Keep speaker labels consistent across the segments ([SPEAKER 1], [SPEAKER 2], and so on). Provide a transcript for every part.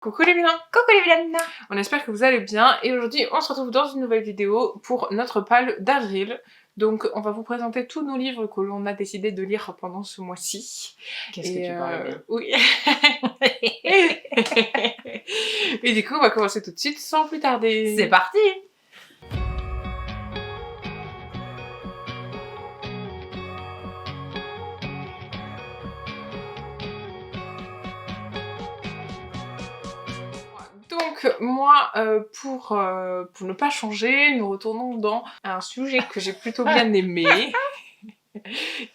[SPEAKER 1] Coucou les vilains!
[SPEAKER 2] Coucou les vilaines!
[SPEAKER 1] On espère que vous allez bien et aujourd'hui on se retrouve dans une nouvelle vidéo pour notre pal d'avril. Donc on va vous présenter tous nos livres que l'on a décidé de lire pendant ce mois-ci.
[SPEAKER 2] Qu'est-ce que tu parles bien?
[SPEAKER 1] Oui. Et du coup on va commencer tout de suite sans plus tarder.
[SPEAKER 2] C'est parti!
[SPEAKER 1] Donc moi, pour ne pas changer, nous retournons dans un sujet que j'ai plutôt bien aimé,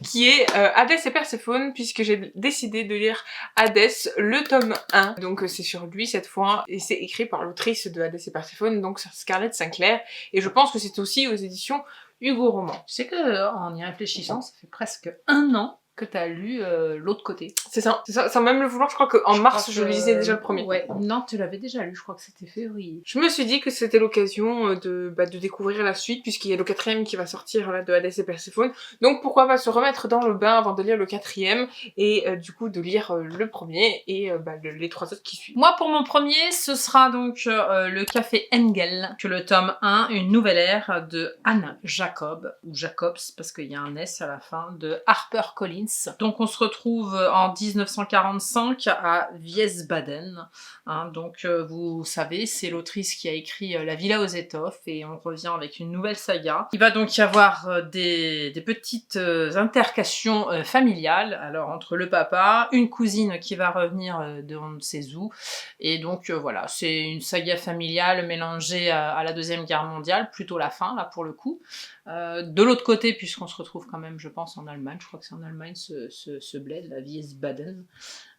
[SPEAKER 1] qui est Hadès et Perséphone, puisque j'ai décidé de lire Hadès, le tome 1. Donc c'est sur lui cette fois, et c'est écrit par l'autrice de Hadès et Perséphone, donc Scarlett Sinclair, et je pense que c'est aussi aux éditions Hugo Roman.
[SPEAKER 2] Tu sais que en y réfléchissant, ça fait presque 1 an que t'as lu l'autre côté.
[SPEAKER 1] C'est ça, sans même le vouloir, je crois qu'en mars je lisais déjà le premier.
[SPEAKER 2] Ouais, non, tu l'avais déjà lu, je crois que c'était février.
[SPEAKER 1] Je me suis dit que c'était l'occasion de découvrir la suite, puisqu'il y a le 4e qui va sortir là, de Hadès et Perséphone. Donc pourquoi pas se remettre dans le bain avant de lire le 4e, et du coup de lire le premier, et les 3 autres qui suivent.
[SPEAKER 2] Moi, pour mon premier, ce sera donc le Café Engel, que le tome 1, Une nouvelle ère de Anne Jacob, ou Jacobs, parce qu'il y a un S à la fin, de HarperCollins. Donc on se retrouve en 1945 à Wiesbaden. Hein, donc vous savez, c'est l'autrice qui a écrit La Villa aux étoffes, et on revient avec une nouvelle saga. Il va donc y avoir des petites intercations familiales, alors entre le papa, une cousine qui va revenir de on ne sait où, et donc voilà, c'est une saga familiale mélangée à la Deuxième Guerre mondiale, plutôt la fin là pour le coup. De l'autre côté, puisqu'on se retrouve quand même, je pense, en Allemagne, je crois que c'est en Allemagne ce bled, la Wiesbaden.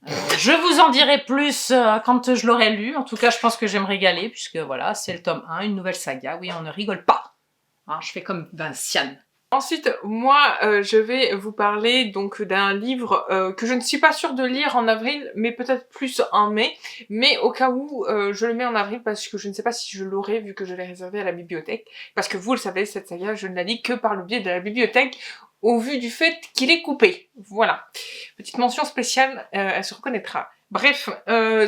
[SPEAKER 2] Je vous en dirai plus quand je l'aurai lu. En tout cas, je pense que je vais me régaler, puisque voilà, c'est le tome 1, une nouvelle saga. Oui, on ne rigole pas. Hein, je fais comme Vinciane.
[SPEAKER 1] Ensuite, moi, je vais vous parler donc d'un livre que je ne suis pas sûre de lire en avril, mais peut-être plus en mai. Mais au cas où, je le mets en avril parce que je ne sais pas si je l'aurai vu que je l'ai réservé à la bibliothèque. Parce que vous le savez, cette saga, je ne la lis que par le biais de la bibliothèque, au vu du fait qu'il est coupé. Voilà. Petite mention spéciale, elle se reconnaîtra. Bref,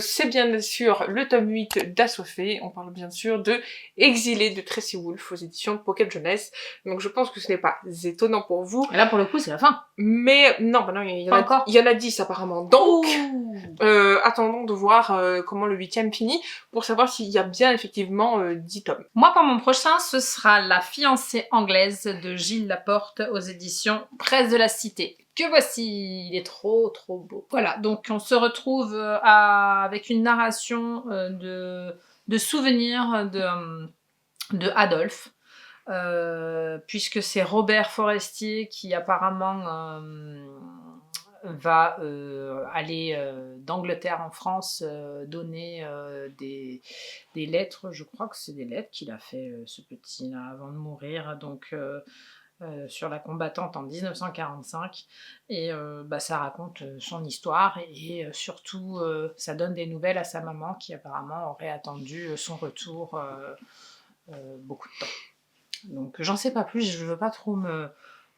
[SPEAKER 1] c'est bien sûr le tome 8 d'Assoiffé. On parle bien sûr de Exilé de Tracy Wolff aux éditions Pocket Jeunesse. Donc je pense que ce n'est pas étonnant pour vous.
[SPEAKER 2] Et là, pour le coup, c'est la fin.
[SPEAKER 1] Mais non, bah non, il y en a 10 apparemment. Donc, attendons de voir comment le 8e finit pour savoir s'il y a bien effectivement 10 tomes.
[SPEAKER 2] Moi, pour mon prochain, ce sera La fiancée anglaise de Gilles Laporte aux éditions Presse de la Cité. Que voici, il est trop beau. Voilà, donc on se retrouve avec une narration de souvenirs de Adolphe, puisque c'est Robert Forestier qui apparemment va aller d'Angleterre en France donner des lettres, je crois que c'est des lettres qu'il a fait ce petit là avant de mourir, donc sur la combattante en 1945, et ça raconte son histoire, et surtout ça donne des nouvelles à sa maman qui apparemment aurait attendu son retour beaucoup de temps. Donc j'en sais pas plus, je veux pas trop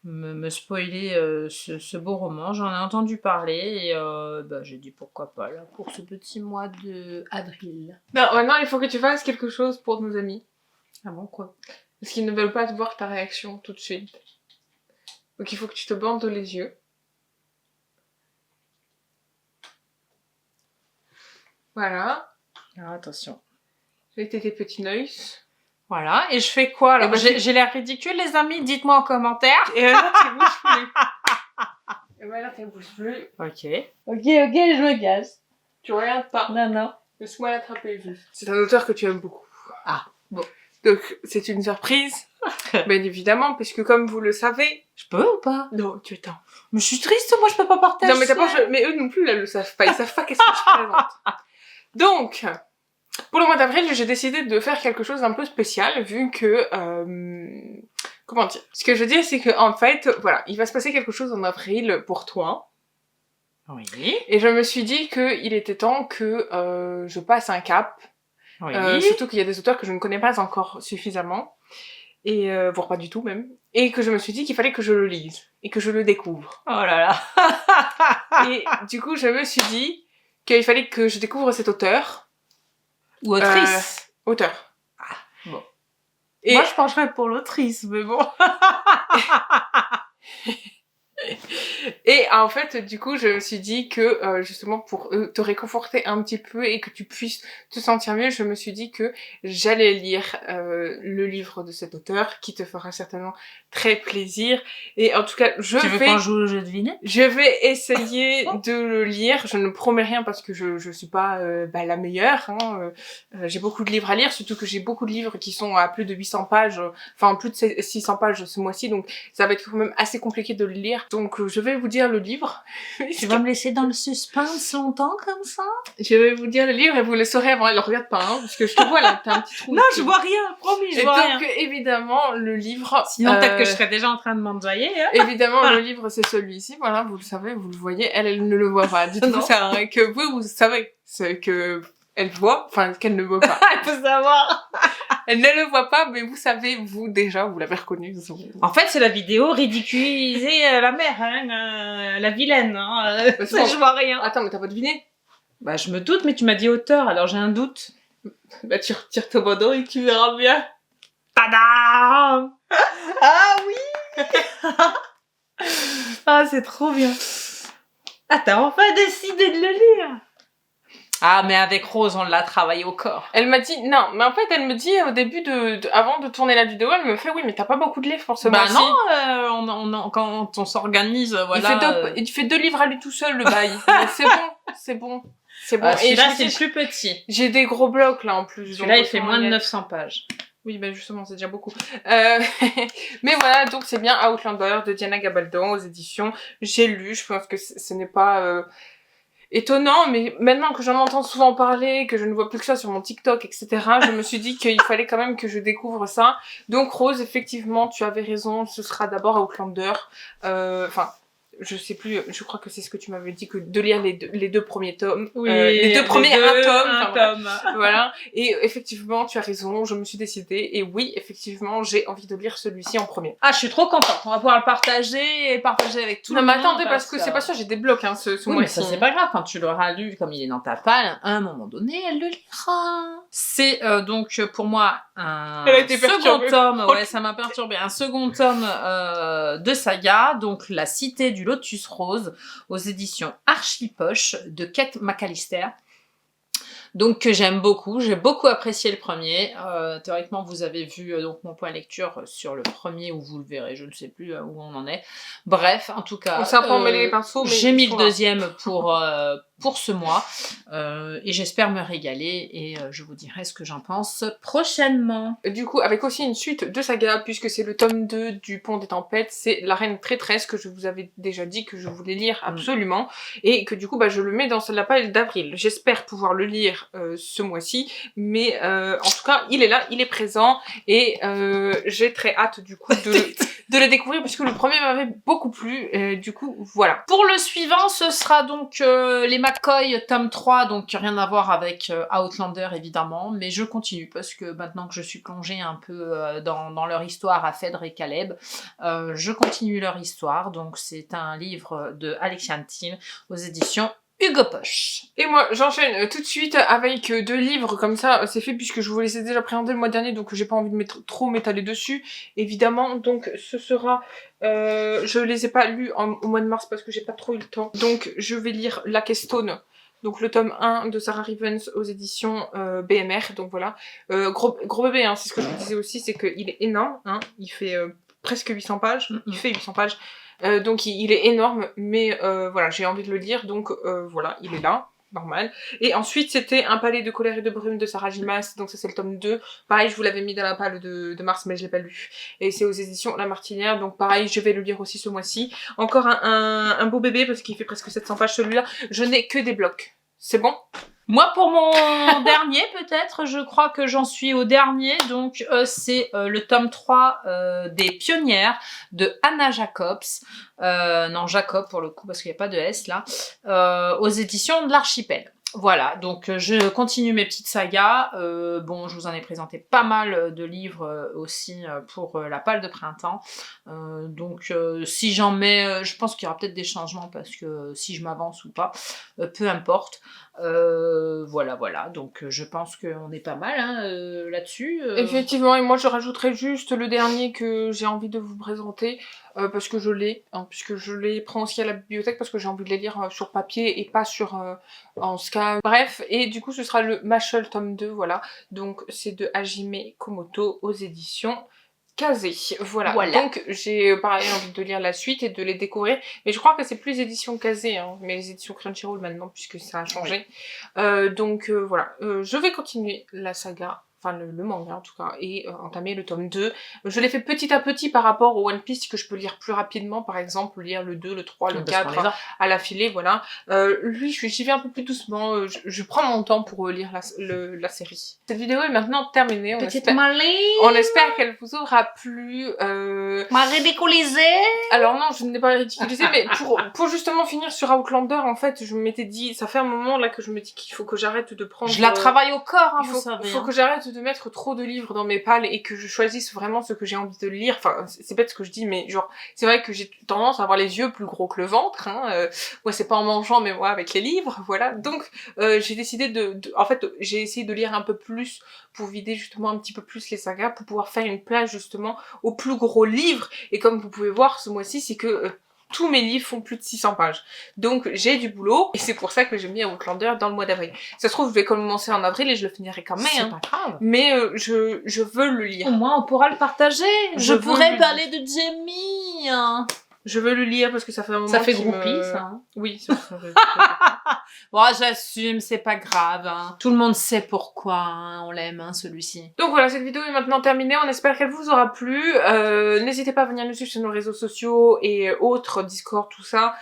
[SPEAKER 2] me spoiler ce beau roman. J'en ai entendu parler et j'ai dit pourquoi pas là pour ce petit mois de avril.
[SPEAKER 1] Non, maintenant il faut que tu fasses quelque chose pour nos amis.
[SPEAKER 2] Ah bon, quoi?
[SPEAKER 1] Parce qu'ils ne veulent pas te voir ta réaction tout de suite. Donc il faut que tu te bandes les yeux. Voilà.
[SPEAKER 2] Alors attention.
[SPEAKER 1] J'ai été tes petits noix.
[SPEAKER 2] Voilà, et je fais quoi alors? J'ai l'air ridicule, les amis? Dites-moi en commentaire.
[SPEAKER 1] Et là, tu bouges plus. Et là, tu bouges plus.
[SPEAKER 2] Ok, je me casse.
[SPEAKER 1] Tu regardes pas.
[SPEAKER 2] Non.
[SPEAKER 1] Laisse-moi l'attraper juste. C'est un auteur que tu aimes beaucoup.
[SPEAKER 2] Ah, bon.
[SPEAKER 1] Donc, c'est une surprise. Bien évidemment, puisque comme vous le savez...
[SPEAKER 2] Je peux ou pas?
[SPEAKER 1] Non, tu attends.
[SPEAKER 2] Mais je suis triste, moi je peux pas partager.
[SPEAKER 1] Non, mais d'abord, mais eux non plus, là, le savent pas. Ils savent pas qu'est-ce que je présente. Donc... Pour le mois d'avril, j'ai décidé de faire quelque chose d'un peu spécial, vu que... comment dire? Ce que je veux dire, c'est que en fait, voilà, il va se passer quelque chose en avril pour toi.
[SPEAKER 2] Oui.
[SPEAKER 1] Et je me suis dit qu'il était temps que je passe un cap.
[SPEAKER 2] Oui.
[SPEAKER 1] Surtout qu'il y a des auteurs que je ne connais pas encore suffisamment. Et voire pas du tout même. Et que je me suis dit qu'il fallait que je le lise. Et que je le découvre.
[SPEAKER 2] Oh là là.
[SPEAKER 1] Et du coup, je me suis dit qu'il fallait que je découvre cet auteur.
[SPEAKER 2] Ou autrice.
[SPEAKER 1] Auteur.
[SPEAKER 2] Bon.
[SPEAKER 1] Et
[SPEAKER 2] Moi, je pencherais pour l'autrice, mais bon.
[SPEAKER 1] Et en fait, du coup, je me suis dit que justement pour te réconforter un petit peu et que tu puisses te sentir mieux, je me suis dit que j'allais lire le livre de cet auteur qui te fera certainement très plaisir. Et en tout cas,
[SPEAKER 2] Tu veux qu'on joue au jeu de devinette?
[SPEAKER 1] je vais essayer de le lire. Je ne promets rien parce que je suis pas la meilleure. Hein. J'ai beaucoup de livres à lire, surtout que j'ai beaucoup de livres qui sont à plus de 800 pages, enfin plus de 600 pages ce mois-ci, donc ça va être quand même assez compliqué de le lire. Donc je vais vous dire le livre.
[SPEAKER 2] Tu vas me laisser dans le suspense longtemps comme ça?
[SPEAKER 1] Je vais vous dire le livre et vous le saurez avant. Elle le regarde pas, hein, parce que je te vois là, t'as un petit trou.
[SPEAKER 2] Non, je vois rien, promis, je vois rien.
[SPEAKER 1] Et donc évidemment le livre.
[SPEAKER 2] Sinon peut-être que je serais déjà en train de m'enjailler. Hein.
[SPEAKER 1] Évidemment le livre c'est celui-ci. Voilà, vous le savez, vous le voyez. Elle ne le voit pas. Dites-vous ça, hein, que vous savez ce que elle voit, enfin qu'elle ne voit pas.
[SPEAKER 2] Il faut savoir.
[SPEAKER 1] Elle ne le voit pas, mais vous savez, vous déjà, vous l'avez reconnu.
[SPEAKER 2] En fait, c'est la vidéo ridiculiser la mère, hein, la vilaine. Hein,
[SPEAKER 1] Bah,
[SPEAKER 2] ça, je vois rien.
[SPEAKER 1] Attends, mais t'as pas deviné?
[SPEAKER 2] Bah, je me doute, mais tu m'as dit auteur, alors j'ai un doute.
[SPEAKER 1] Bah, tu retires ton bandeau et tu verras bien.
[SPEAKER 2] Tadam! Ah oui! Ah, c'est trop bien. Ah, t'as enfin décidé de le lire. Ah, mais avec Rose, on l'a travaillé au corps.
[SPEAKER 1] Elle m'a dit, non, mais en fait, elle me dit au début avant de tourner la vidéo, elle me fait, oui, mais t'as pas beaucoup de livres pour ce mois-ci.
[SPEAKER 2] Bah non, quand on s'organise, voilà.
[SPEAKER 1] Il fait 2 livres à lui tout seul, le bail. C'est bon, c'est bon. C'est bon.
[SPEAKER 2] Et là, c'est le plus petit.
[SPEAKER 1] J'ai des gros blocs, là, en plus.
[SPEAKER 2] Celui-là, il fait moins de 900 pages.
[SPEAKER 1] Oui, ben justement, c'est déjà beaucoup. Mais voilà, donc c'est bien Outlander de Diana Gabaldon aux éditions. J'ai lu, je pense que ce n'est pas étonnant, mais maintenant que j'en entends souvent parler, que je ne vois plus que ça sur mon TikTok, etc., je me suis dit qu'il fallait quand même que je découvre ça. Donc Rose, effectivement, tu avais raison, ce sera d'abord Outlander. Enfin, je sais plus, je crois que c'est ce que tu m'avais dit, que de lire les deux premiers tomes.
[SPEAKER 2] Oui,
[SPEAKER 1] les deux premiers, un
[SPEAKER 2] tome.
[SPEAKER 1] Voilà. Et effectivement, tu as raison, je me suis décidée. Et oui, effectivement, j'ai envie de lire celui-ci en premier.
[SPEAKER 2] Ah, je suis trop contente. On va pouvoir le partager et partager avec tout le monde.
[SPEAKER 1] Non, mais attendez, parce que c'est pas sûr, j'ai des blocs, hein, ce
[SPEAKER 2] oui,
[SPEAKER 1] mois-ci.
[SPEAKER 2] mais ça, c'est pas grave. Quand tu l'auras lu, comme il est dans ta palle, à un moment donné, elle le lira. C'est donc pour moi un second tome. Ouais, ça m'a perturbé. Un second tome de saga, donc La Cité du Lotus Rose, aux éditions Archipoche de Kate McAllister. Donc que j'aime beaucoup, j'ai beaucoup apprécié le premier. Théoriquement, vous avez vu donc mon point lecture sur le premier, ou vous le verrez, je ne sais plus où on en est. Bref, en tout cas,
[SPEAKER 1] on s'est un peu emmêlé les pinceaux, mais
[SPEAKER 2] j'ai mis le deuxième pour ce mois et j'espère me régaler et je vous dirai ce que j'en pense prochainement.
[SPEAKER 1] Du coup, avec aussi une suite de saga, puisque c'est le tome 2 du Pont des Tempêtes, c'est La Reine Traîtresse, que je vous avais déjà dit que je voulais lire absolument, et que du coup, je le mets dans la pile d'avril. J'espère pouvoir le lire ce mois-ci, mais en tout cas, il est là, il est présent, et j'ai très hâte du coup de le découvrir, puisque le premier m'avait beaucoup plu, du coup, voilà.
[SPEAKER 2] Pour le suivant, ce sera donc les McCoy, tome 3, donc rien à voir avec Outlander évidemment, mais je continue parce que maintenant que je suis plongée un peu dans leur histoire à Phèdre et Caleb, je continue leur histoire, donc c'est un livre de Alexiane Tim aux éditions Hugo Poche.
[SPEAKER 1] Et moi, j'enchaîne tout de suite avec 2 livres, comme ça, c'est fait, puisque je vous les ai déjà présentés le mois dernier, donc j'ai pas envie de trop m'étaler dessus, évidemment. Donc ce sera... je les ai pas lus au mois de mars parce que j'ai pas trop eu le temps. Donc je vais lire La Keystone, donc le tome 1 de Sarah Rivens aux éditions BMR, donc voilà. Gros bébé, hein, c'est ce que je vous disais aussi, c'est qu'il est énorme, hein, il fait presque 800 pages, il fait 800 pages. Donc il est énorme, mais voilà, j'ai envie de le lire, donc voilà, il est là, normal. Et ensuite, c'était Un palais de colère et de brume de Sarah Gilmas, donc ça c'est le tome 2. Pareil, je vous l'avais mis dans la palle de mars, mais je l'ai pas lu. Et c'est aux éditions La Martinière, donc pareil, je vais le lire aussi ce mois-ci. Encore un beau bébé, parce qu'il fait presque 700 pages celui-là. Je n'ai que des blocs. C'est bon ?
[SPEAKER 2] Moi, pour mon dernier, peut-être, je crois que j'en suis au dernier, donc c'est le tome 3 des Pionnières de Anna Jacobs. Non, Jacob pour le coup, parce qu'il n'y a pas de S là. Aux éditions de l'Archipel. Voilà, donc je continue mes petites sagas. Bon, je vous en ai présenté pas mal de livres aussi pour la palle de printemps. Donc si j'en mets, je pense qu'il y aura peut-être des changements parce que si je m'avance ou pas, peu importe. Voilà. Donc je pense qu'on est pas mal hein, là-dessus.
[SPEAKER 1] Effectivement, et moi je rajouterais juste le dernier que j'ai envie de vous présenter, parce que je l'ai, hein, puisque je les prends aussi à la bibliothèque parce que j'ai envie de les lire sur papier et pas en scan. Bref, et du coup ce sera le Mashle tome 2, voilà. Donc c'est de Hajime Komoto aux éditions Kazé. Voilà. Donc j'ai pareil envie de lire la suite et de les découvrir. Mais je crois que c'est plus les éditions Kazé, hein, mais les éditions Crunchyroll maintenant puisque ça a changé. Donc voilà. Je vais continuer la saga. Enfin le manga en tout cas, et entamer le tome 2. Je l'ai fait petit à petit par rapport au One Piece que je peux lire plus rapidement, par exemple lire le 2, le 3, le 4 à l'affilée, voilà. Lui j'y vais un peu plus doucement, je prends mon temps pour lire la série. Cette vidéo est maintenant terminée, on espère qu'elle vous aura plu.
[SPEAKER 2] M'a ridiculisé.
[SPEAKER 1] Alors non, je ne l'ai pas ridiculisé, mais pour justement finir sur Outlander, en fait, je m'étais dit, ça fait un moment là que je me dis qu'il faut que j'arrête de prendre...
[SPEAKER 2] Je la travaille au corps, hein,
[SPEAKER 1] il faut que j'arrête de mettre trop de livres dans mes pales et que je choisisse vraiment ce que j'ai envie de lire. Enfin, c'est bête ce que je dis, mais genre, c'est vrai que j'ai tendance à avoir les yeux plus gros que le ventre. Hein. Moi, c'est pas en mangeant, mais moi, avec les livres, voilà. Donc, j'ai décidé en fait, j'ai essayé de lire un peu plus pour vider justement un petit peu plus les sagas, pour pouvoir faire une place justement aux plus gros livres. Et comme vous pouvez voir ce mois-ci, c'est que... tous mes livres font plus de 600 pages. Donc j'ai du boulot, et c'est pour ça que j'ai mis Outlander dans le mois d'avril. Ça se trouve, je vais commencer en avril et je le finirai quand même.
[SPEAKER 2] C'est pas grave.
[SPEAKER 1] Mais je veux le lire.
[SPEAKER 2] Au moins, on pourra le partager. Je pourrais parler de Jamie.
[SPEAKER 1] Je veux le lire parce que ça fait un moment
[SPEAKER 2] ça fait groupie, ça. Hein.
[SPEAKER 1] Oui, ça fait
[SPEAKER 2] bon, j'assume, c'est pas grave. Hein. Tout le monde sait pourquoi hein, on l'aime, hein, celui-ci.
[SPEAKER 1] Donc voilà, cette vidéo est maintenant terminée. On espère qu'elle vous aura plu. N'hésitez pas à venir nous suivre sur nos réseaux sociaux et autres, Discord, tout ça,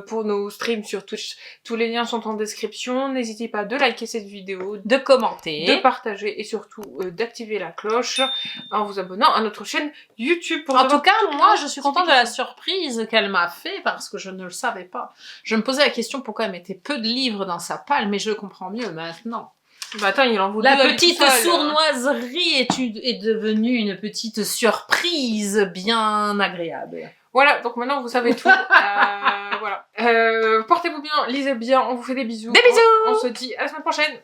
[SPEAKER 1] pour nos streams sur Twitch. Tous les liens sont en description. N'hésitez pas de liker cette vidéo,
[SPEAKER 2] de commenter,
[SPEAKER 1] de partager et surtout d'activer la cloche en vous abonnant à notre chaîne YouTube.
[SPEAKER 2] En tout cas, moi, je suis contente de la surprise qu'elle m'a fait parce que je ne le savais pas. Je me posais la question pourquoi elle mettait peu de livres dans sa palle, mais je comprends mieux maintenant.
[SPEAKER 1] Bah attends, il en vaut
[SPEAKER 2] la petite sournoiserie est devenue une petite surprise bien agréable.
[SPEAKER 1] Voilà, donc maintenant vous savez tout. Voilà. Portez-vous bien, lisez bien, on vous fait des bisous.
[SPEAKER 2] Des bisous.
[SPEAKER 1] On se dit à la semaine prochaine.